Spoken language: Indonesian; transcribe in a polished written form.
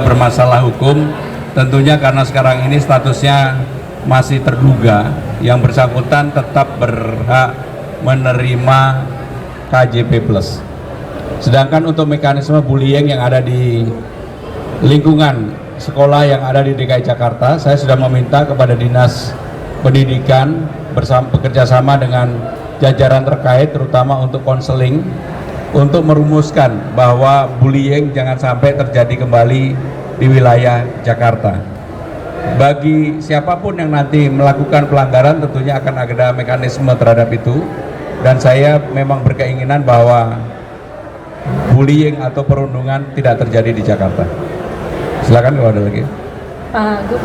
bermasalah hukum, tentunya karena sekarang ini statusnya masih terduga, yang bersangkutan tetap berhak menerima KJP+. Sedangkan untuk mekanisme bullying yang ada di lingkungan sekolah yang ada di DKI Jakarta, saya sudah meminta kepada Dinas Pendidikan bekerja sama dengan jajaran terkait, terutama untuk konseling, untuk merumuskan bahwa bullying jangan sampai terjadi kembali di wilayah Jakarta. Bagi siapapun yang nanti melakukan pelanggaran, tentunya akan ada mekanisme terhadap itu, dan saya memang berkeinginan bahwa bullying atau perundungan tidak terjadi di Jakarta. Silakan kalau ada lagi. Pak Gub,